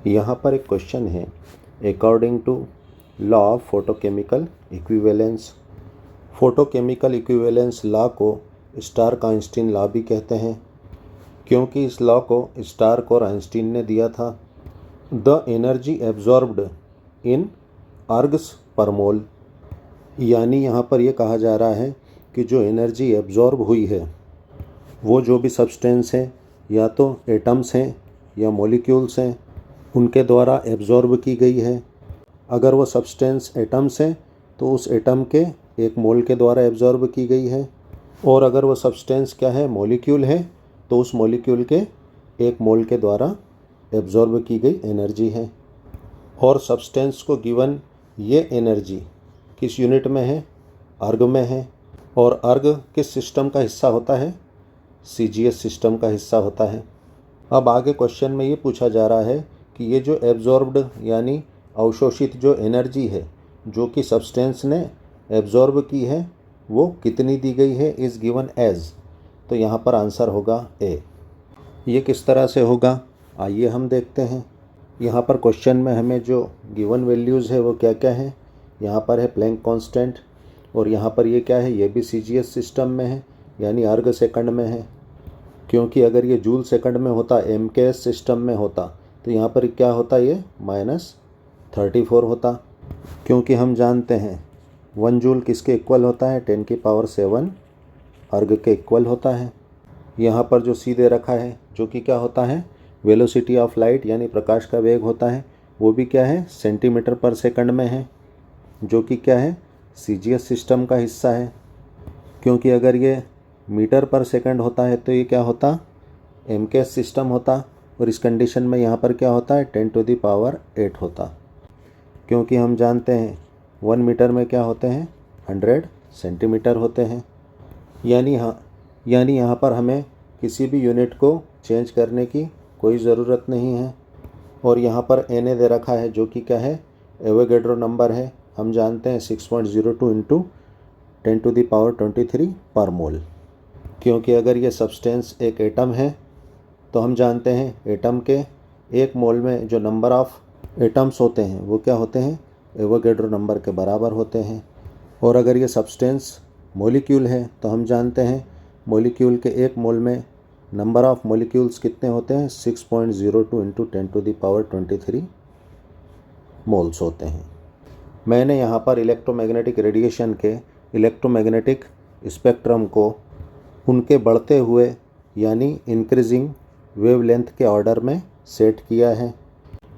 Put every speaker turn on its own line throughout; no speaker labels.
यहाँ पर एक क्वेश्चन है, according to law of photochemical equivalence. Photochemical equivalence law को स्टार्क आइंस्टीन लॉ भी कहते हैं, क्योंकि इस लॉ को स्टार्क और आइंस्टीन ने दिया था। द एनर्जी एब्जॉर्ब्ड इन अर्ग्स पर मोल, यानी यहाँ पर यह कहा जा रहा है कि जो एनर्जी एब्जॉर्ब हुई है वो जो भी सब्सटेंस है, या तो एटम्स हैं या मॉलिक्यूल्स हैं, उनके द्वारा एब्जॉर्ब की गई है। अगर वो सब्सटेंस एटम्स हैं तो उस एटम के एक मोल के द्वारा एब्जॉर्ब की गई है, और अगर वो सब्सटेंस क्या है, मॉलिक्यूल है, तो उस मॉलिक्यूल के एक मोल के द्वारा एब्जॉर्ब की गई एनर्जी है। और सब्सटेंस को गिवन ये एनर्जी किस यूनिट में है, अर्ग में है। और अर्ग किस सिस्टम का हिस्सा होता है, CGS सिस्टम का हिस्सा होता है। अब आगे क्वेश्चन में ये पूछा जा रहा है कि ये जो एब्जॉर्ब्ड यानी अवशोषित जो एनर्जी है जो कि सब्सटेंस ने एब्जॉर्ब की है, वो कितनी दी गई है, इज़ गिवन एज। तो यहाँ पर आंसर होगा ए। ये किस तरह से होगा, आइए हम देखते हैं। यहाँ पर क्वेश्चन में हमें जो गिवन वैल्यूज़ है वो क्या क्या है। यहाँ पर है प्लैंक कांस्टेंट, और यहाँ पर ये क्या है, ये भी CGS सिस्टम में है, यानी अर्ग सेकंड में है। क्योंकि अगर ये जूल सेकंड में होता, MKS सिस्टम में होता, तो यहाँ पर क्या होता, ये -34 होता। क्योंकि हम जानते हैं 1 जूल किसके इक्वल होता है, 10⁻7 अर्ग के इक्वल होता है। यहाँ पर जो C दे रखा है जो कि क्या होता है, वेलोसिटी ऑफ लाइट यानी प्रकाश का वेग होता है, वो भी क्या है, सेंटीमीटर पर सेकंड में है, जो कि क्या है, CGS सिस्टम का हिस्सा है। क्योंकि अगर ये मीटर पर सेकंड होता है तो ये क्या होता, MKS सिस्टम होता, और इस कंडीशन में यहाँ पर क्या होता है, 10⁸ होता। क्योंकि हम जानते हैं 1 मीटर में क्या होते हैं, 100 सेंटीमीटर होते हैं। यानी यहाँ पर हमें किसी भी यूनिट को चेंज करने की कोई ज़रूरत नहीं है। और यहाँ पर Na दे रखा है जो कि क्या है, एवोगैड्रो नंबर है। हम जानते हैं 6.02 × 10⁻23 पर मोल। क्योंकि अगर ये सब्सटेंस एक एटम है तो हम जानते हैं एटम के एक मोल में जो नंबर ऑफ एटम्स होते हैं वो क्या होते हैं, एवोगैड्रो नंबर के बराबर होते हैं। और अगर ये सब्सटेंस मॉलिक्यूल है तो हम जानते हैं मॉलिक्यूल के एक मोल में नंबर ऑफ मॉलिक्यूल्स कितने होते हैं, 6.02 × 10⁻23 मोल्स होते हैं। मैंने यहाँ पर इलेक्ट्रोमैग्नेटिक रेडिएशन के इलेक्ट्रोमैग्नेटिक स्पेक्ट्रम को उनके बढ़ते हुए यानी इंक्रीजिंग वेवलेंथ के ऑर्डर में सेट किया है।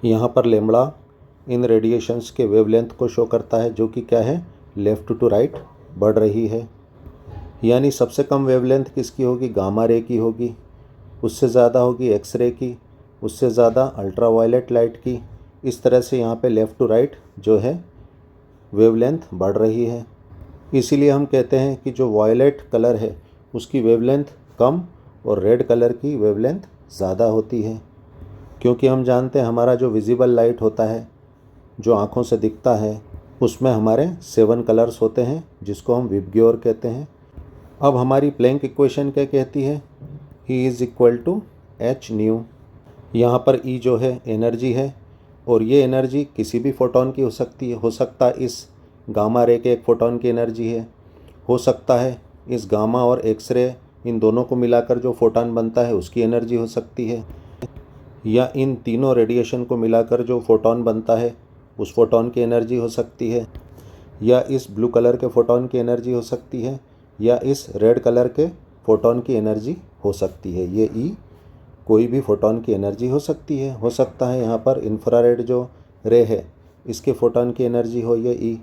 यहाँ पर लैम्बडा इन रेडिएशंस के वेवलेंथ को शो करता है, जो कि क्या है, लेफ़्ट टू राइट बढ़ रही है। यानी सबसे कम वेवलेंथ किसकी होगी, गामा रे की होगी, उससे ज़्यादा होगी एक्सरे की, उससे ज़्यादा अल्ट्रावायलेट लाइट की। इस तरह से यहाँ पे लेफ़्ट टू राइट जो है वेवलेंथ बढ़ रही है। इसीलिए हम कहते हैं कि जो वायलेट कलर है उसकी वेवलेंथ कम और रेड कलर की वेवलेंथ ज़्यादा होती है। क्योंकि हम जानते हैं हमारा जो विजिबल लाइट होता है, जो आँखों से दिखता है, उसमें हमारे 7 कलर्स होते हैं, जिसको हम विबग्योर कहते हैं। अब हमारी प्लैंक इक्वेशन क्या कहती है, E = hν। यहाँ पर E जो है एनर्जी है, और ये एनर्जी किसी भी फोटोन की हो सकती है। हो सकता है इस गामा रे के एक फोटोन की एनर्जी है, हो सकता है इस गामा और एक्सरे इन दोनों को मिलाकर जो फोटोन बनता है उसकी एनर्जी हो सकती है, या इन तीनों रेडिएशन को मिलाकर जो फोटोन बनता है उस फोटोन की एनर्जी हो सकती है, या इस ब्लू कलर के फोटोन की एनर्जी हो सकती है, या इस रेड कलर के फोटोन की एनर्जी हो सकती है। ये ई कोई भी फोटोन की एनर्जी हो सकती है। हो सकता है यहाँ पर इंफ्रारेड जो रे है इसके फोटोन की एनर्जी हो ये ई,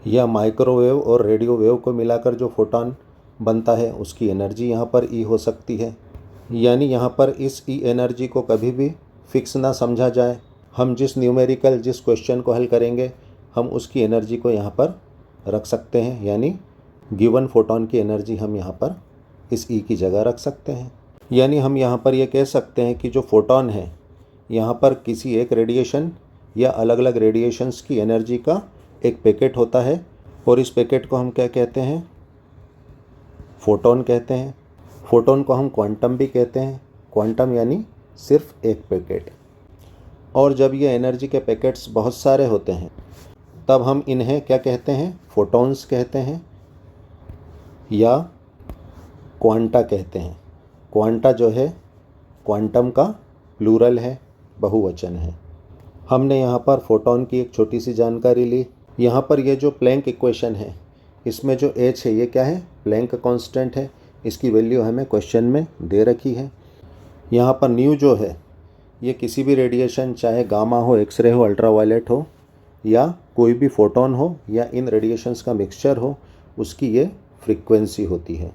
या माइक्रोवेव और रेडियो वेव को मिलाकर जो फोटोन बनता है उसकी एनर्जी यहाँ पर ई हो सकती है। यानी यहाँ पर इस ई एनर्जी को कभी भी फिक्स ना समझा जाए। हम जिस क्वेश्चन को हल करेंगे हम उसकी एनर्जी को यहाँ पर रख सकते हैं, यानी गिवन फोटोन की एनर्जी हम यहाँ पर इस ई की जगह रख सकते हैं। यानी हम यहाँ पर ये कह सकते हैं कि जो फोटोन है यहाँ पर किसी एक रेडिएशन या अलग अलग रेडिएशंस की एनर्जी का एक पैकेट होता है, और इस पैकेट को हम क्या कहते हैं, फोटोन कहते हैं। फोटोन को हम क्वांटम भी कहते हैं। क्वांटम यानी सिर्फ एक पैकेट। और जब ये एनर्जी के पैकेट्स बहुत सारे होते हैं तब हम इन्हें क्या कहते हैं, फोटॉन्स कहते हैं या क्वांटा कहते हैं। क्वांटा जो है क्वांटम का प्लूरल है, बहुवचन है। हमने यहाँ पर फोटॉन की एक छोटी सी जानकारी ली। यहाँ पर ये जो प्लैंक इक्वेशन है इसमें जो h है ये क्या है, प्लैंक कांस्टेंट है। इसकी वैल्यू हमें क्वेश्चन में दे रखी है। यहाँ पर न्यू जो है ये किसी भी रेडिएशन, चाहे गामा हो, एक्सरे हो, अल्ट्रावायलेट हो या कोई भी फोटॉन हो या इन रेडिएशंस का मिक्सचर हो, उसकी ये फ्रीक्वेंसी होती है।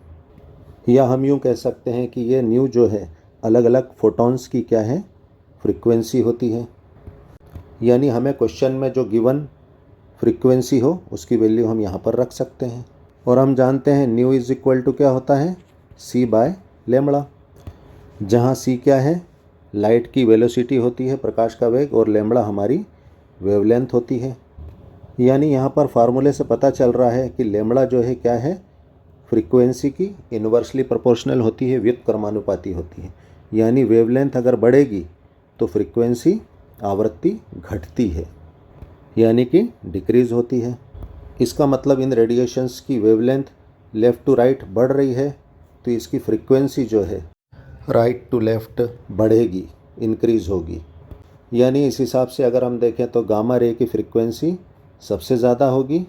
या हम यूँ कह सकते हैं कि ये न्यू जो है अलग अलग फोटॉन्स की क्या है, फ्रीक्वेंसी होती है। यानी हमें क्वेश्चन में जो गिवन फ्रीक्वेंसी हो उसकी वैल्यू हम यहाँ पर रख सकते हैं। और हम जानते हैं न्यू इज़ इक्वल टू क्या होता है, c बाय लेमड़ा, जहाँ c क्या है, लाइट की वेलोसिटी होती है, प्रकाश का वेग, और लेमड़ा हमारी वेवलेंथ होती है। यानी यहाँ पर फार्मूले से पता चल रहा है कि लेमड़ा जो है क्या है, फ्रीक्वेंसी की इन्वर्सली प्रोपोर्शनल होती है, व्युत्क्रमानुपाती होती है। यानी वेवलेंथ अगर बढ़ेगी तो फ्रीक्वेंसी, आवृत्ति घटती है, यानी कि डिक्रीज होती है। इसका मतलब इन रेडिएशंस की वेवलेंथ लेफ़्ट टू राइट बढ़ रही है तो इसकी फ्रीक्वेंसी जो है राइट टू लेफ़्ट बढ़ेगी, इंक्रीज़ होगी। यानी इस हिसाब से अगर हम देखें तो गामा रे की फ्रीक्वेंसी सबसे ज़्यादा होगी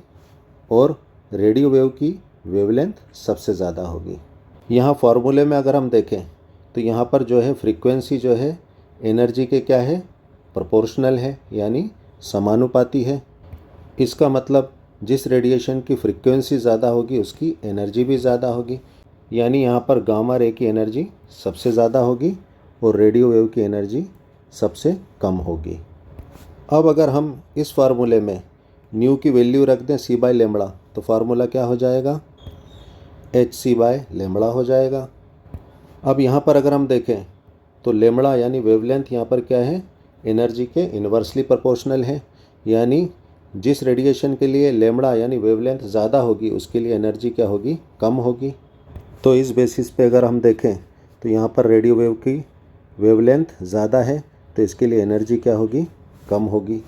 और रेडियो वेव की वेवलेंथ सबसे ज़्यादा होगी। यहाँ फॉर्मूले में अगर हम देखें तो यहाँ पर जो है फ्रीक्वेंसी जो है एनर्जी के क्या है, प्रोपोर्शनल है, यानी समानुपाती है। इसका मतलब जिस रेडिएशन की फ्रीक्वेंसी ज़्यादा होगी उसकी एनर्जी भी ज़्यादा होगी। यानी यहाँ पर गामा रे की एनर्जी सबसे ज़्यादा होगी और रेडियो वेव की एनर्जी सबसे कम होगी। अब अगर हम इस फार्मूले में न्यू की वैल्यू रख दें c बाय लेमड़ा तो फार्मूला क्या हो जाएगा, hc बाय लेमड़ा हो जाएगा। अब यहाँ पर अगर हम देखें तो लेमड़ा यानी वेवलेंथ यहाँ पर क्या है, एनर्जी के इन्वर्सली प्रोपोर्शनल है। यानी जिस रेडिएशन के लिए लेमड़ा यानी वेवलेंथ ज़्यादा होगी उसके लिए एनर्जी क्या होगी, कम होगी। तो इस बेसिस पे अगर हम देखें तो यहाँ पर रेडियो वेव की वेवलेंथ ज़्यादा है तो इसके लिए एनर्जी क्या होगी, कम होगी।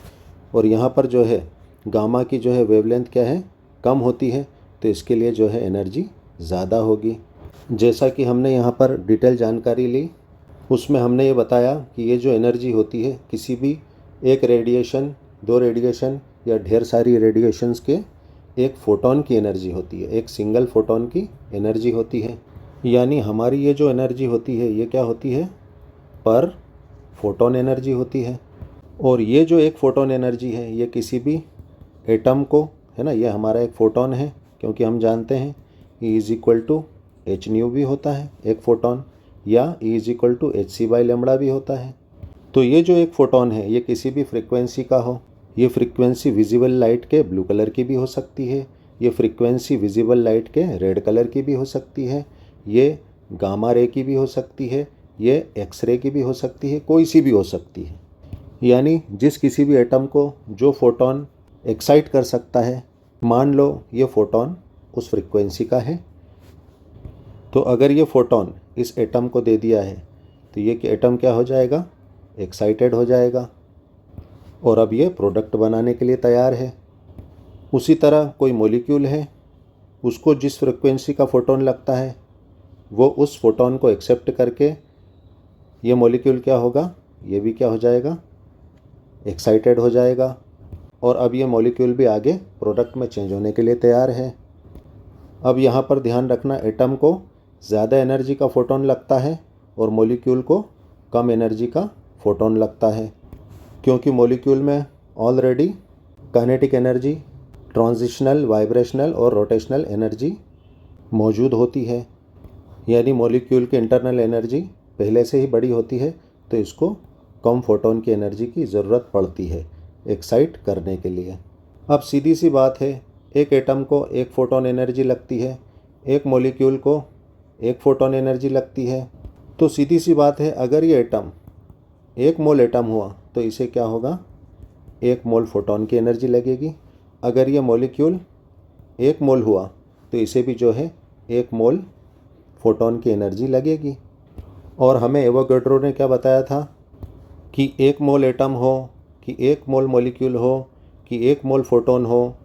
और यहाँ पर जो है गामा की जो है वेवलेंथ क्या है, कम होती है तो इसके लिए जो है एनर्जी ज़्यादा होगी। जैसा कि हमने यहाँ पर डिटेल जानकारी ली उसमें हमने ये बताया कि ये जो एनर्जी होती है किसी भी एक रेडिएशन, दो रेडिएशन या ढेर सारी रेडिएशंस के एक फोटॉन की एनर्जी होती है, एक सिंगल फोटॉन की एनर्जी होती है। यानी हमारी ये जो एनर्जी होती है ये क्या होती है, पर फोटॉन एनर्जी होती है। और ये जो एक फोटॉन एनर्जी है ये किसी भी एटम को, है ना, ये हमारा एक फोटॉन है क्योंकि हम जानते हैं E is equal to H nu भी होता है एक फोटॉन, या E is equal to H C by lambda भी होता है। तो ये जो एक फोटॉन है ये किसी भी फ्रीक्वेंसी का हो, ये फ्रीक्वेंसी विजिबल लाइट के ब्लू कलर की भी हो सकती है, ये फ्रीक्वेंसी विजिबल लाइट के रेड कलर की भी हो सकती है, ये गामा रे की भी हो सकती है, ये एक्सरे की भी हो सकती है, कोई सी भी हो सकती है। यानी जिस किसी भी एटम को जो फोटॉन एक्साइट कर सकता है, मान लो ये फोटॉन उस फ्रीक्वेंसी का है, तो अगर ये फोटॉन इस एटम को दे दिया है तो ये कि एटम क्या हो जाएगा, एक्साइटेड हो जाएगा और अब ये प्रोडक्ट बनाने के लिए तैयार है। उसी तरह कोई मॉलिक्यूल है, उसको जिस फ्रीक्वेंसी का फोटॉन लगता है वो उस फोटॉन को एक्सेप्ट करके ये मॉलिक्यूल क्या होगा, ये भी क्या हो जाएगा, एक्साइटेड हो जाएगा और अब ये मॉलिक्यूल भी आगे प्रोडक्ट में चेंज होने के लिए तैयार है। अब यहाँ पर ध्यान रखना, एटम को ज़्यादा एनर्जी का फोटॉन लगता है और मॉलिक्यूल को कम एनर्जी का फोटॉन लगता है, क्योंकि मॉलिक्यूल में already kinetic energy, transitional, vibrational और रोटेशनल एनर्जी मौजूद होती है। यानी मॉलिक्यूल की इंटरनल एनर्जी पहले से ही बड़ी होती है तो इसको कम फोटॉन की एनर्जी की ज़रूरत पड़ती है एक्साइट करने के लिए। अब सीधी सी बात है, एक एटम को एक फोटॉन एनर्जी लगती है, एक मॉलिक्यूल को एक फोटॉन एनर्जी लगती है, तो सीधी सी बात है अगर ये एटम एक मोल एटम हुआ तो इसे क्या होगा, एक मोल फोटॉन की एनर्जी लगेगी। अगर ये मॉलिक्यूल एक मोल हुआ तो इसे भी जो है एक मोल फोटॉन की एनर्जी लगेगी। और हमें एवोगैड्रो ने क्या बताया था कि 1 मोल एटम हो, कि 1 मोल मॉलिक्यूल हो, कि 1 मोल फोटोन हो,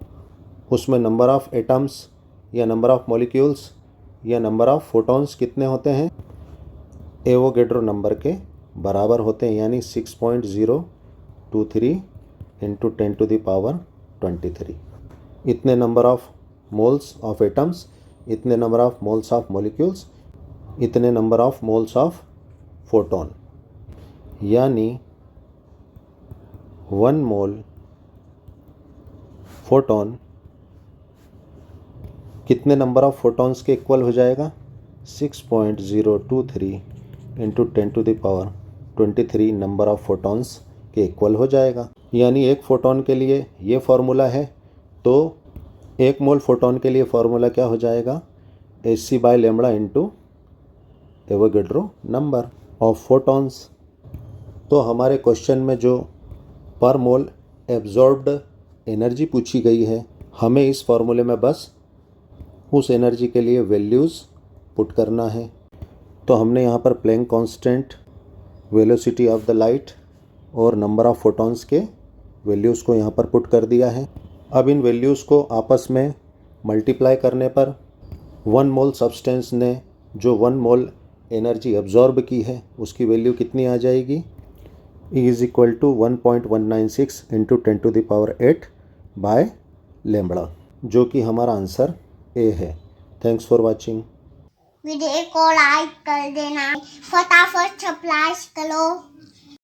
उसमें नंबर ऑफ़ एटम्स या नंबर ऑफ़ मॉलिक्यूल्स या नंबर ऑफ़ फोटॉन्स कितने होते हैं? एवोगेड्रो नंबर के बराबर होते हैं, यानी 6.023 इंटू 10⁻23। इतने number of moles of atoms, इतने number of moles of molecules, इतने number of moles of photon, यानी 1 मोल फोटोन कितने नंबर ऑफ़ फोटॉन्स के इक्वल हो जाएगा? 6.023 इंटू 10⁻23 नंबर ऑफ़ फोटॉन्स के इक्वल हो जाएगा। यानी एक फोटोन के लिए ये फॉर्मूला है, तो 1 मोल फोटोन के लिए फॉर्मूला क्या हो जाएगा? hc/λ into Avogadro number of photons. तो हमारे क्वेश्चन में जो पर मोल एब्जॉर्ब्ड एनर्जी पूछी गई है, हमें इस फॉर्मूले में बस उस एनर्जी के लिए वैल्यूज़ पुट करना है। तो हमने यहाँ पर Planck constant, velocity of the light और नंबर ऑफ़ फोटॉन्स के वैल्यूज़ को यहाँ पर पुट कर दिया है। अब इन वैल्यूज़ को आपस में मल्टीप्लाई करने पर 1 मोल सब्सटेंस ने जो 1 मोल एनर्जी एब्जॉर्ब की है उसकी वैल्यू कितनी आ जाएगी? इज़ इक्वल टू 1.196 इंटू 10⁻8/λ, जो कि हमारा आंसर ए है। Thanks for watching.
वीडियो को लाइक कर देना, फटाफट सब्सक्राइब करो।